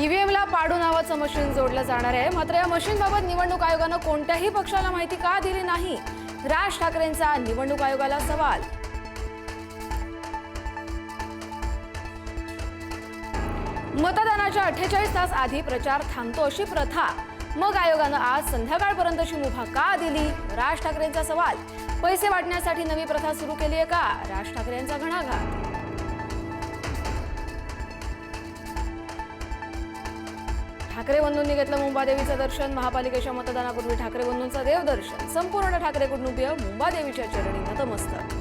ईव्हीएमला पाडू नावाचं मशीन जोडलं जाणार आहे. मात्र या मशीनबाबत निवडणूक आयोगानं कोणत्याही पक्षाला माहिती का दिली नाही? राज ठाकरेंचा निवडणूक आयोगाला सवाल. मतदानाच्या 48 तास आधी प्रचार थांबतो अशी प्रथा मग आयोगानं आज संध्याकाळपर्यंतची मुभा का दिली? राज ठाकरेंचा सवाल. पैसे वाटण्यासाठी नवी प्रथा सुरू केली आहे का? राज ठाकरे यांचा घणाघात. ठाकरे बंधूंनी घेतलं मुंबादेवीचं दर्शन. महापालिकेच्या मतदानापूर्वी ठाकरे बंधूंचं देवदर्शन. संपूर्ण ठाकरे कुटुंबीय मुंबादेवीच्या चरणी नतमस्तक.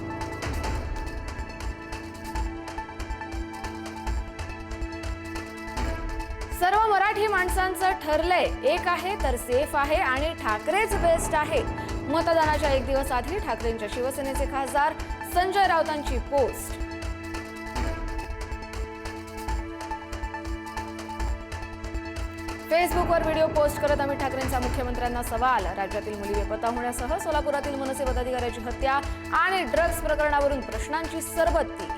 सर्व मराठी माणसांचं ठरलंय, एक आहे तर सेफ आहे आणि ठाकरेच बेस्ट आहे. मतदानाच्या एक दिवस आधी ठाकरेंच्या शिवसेनेचे खासदार संजय राऊतांची पोस्ट. फेसबुकवर व्हिडिओ पोस्ट करत अमित ठाकरेंचा मुख्यमंत्र्यांना सवाल. राज्यातील मुली बेपत्ता होण्यासह सोलापुरातील मनसे पदाधिकाऱ्याची हत्या आणि ड्रग्ज प्रकरणावरून प्रश्नांची सरबत्ती.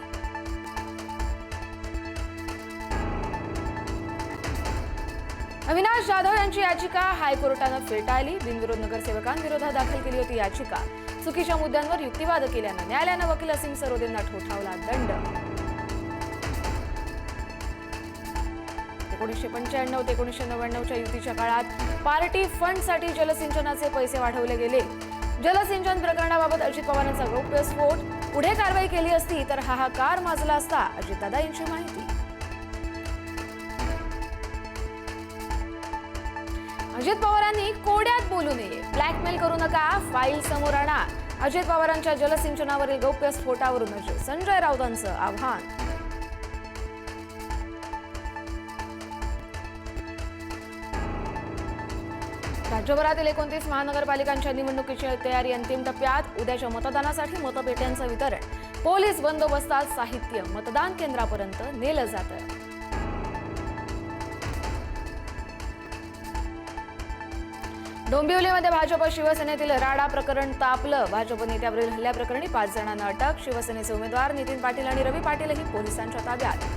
अविनाश जाधव यांची याचिका हायकोर्टानं फेटाळली. बिनविरोध नगरसेवकांविरोधात दाखल केली होती याचिका. चुकीच्या मुद्द्यांवर युक्तिवाद केल्यानं न्यायालयानं वकील असीम सरोदेंना ठोठावला दंड. 1995 ते 1999च्या युतीच्या काळात पार्टी फंडसाठी जलसिंचनाचे पैसे वाढवले गेले. जलसिंचन प्रकरणाबाबत अजित पवारांचा गौप्यस्फोट. पुढे कारवाई केली असती तर हाहाकार माजला असता, अजितदादा यांची माहिती. अजित पवारांनी कोड्यात बोलू नये, ब्लॅकमेल करू नका, फाईल समोर आणा. अजित पवारांच्या जलसिंचनावरील गौप्यस्फोटावरून संजय राऊतांचं आव्हान. राज्यभरातील 29 महानगरपालिकांच्या निवडणुकीची तयारी अंतिम टप्प्यात. उद्याच्या मतदानासाठी मतपेट्यांचं वितरण. पोलीस बंदोबस्तात साहित्य मतदान केंद्रापर्यंत नेलं जातं. डोंबिवलीमध्ये भाजप शिवसेनेतील राडा प्रकरण तापलं. भाजप नेत्यावरील हल्ल्याप्रकरणी 5 जणांना अटक. शिवसेनेचे उमेदवार नितीन पाटील आणि रवी पाटीलही पोलिसांच्या ताब्यात.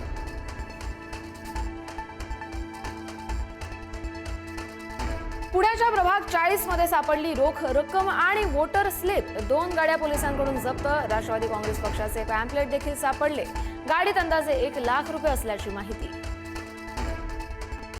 पुण्याच्या प्रभाग 40 मध्ये सापडली रोख रक्कम आणि वोटर स्लिप. 2 गाड्या पोलिसांकडून जप्त. राष्ट्रवादी काँग्रेस पक्षाचे पॅम्पलेट देखील सापडले. गाडीत अंदाजे 1 लाख रुपये असल्याची माहिती.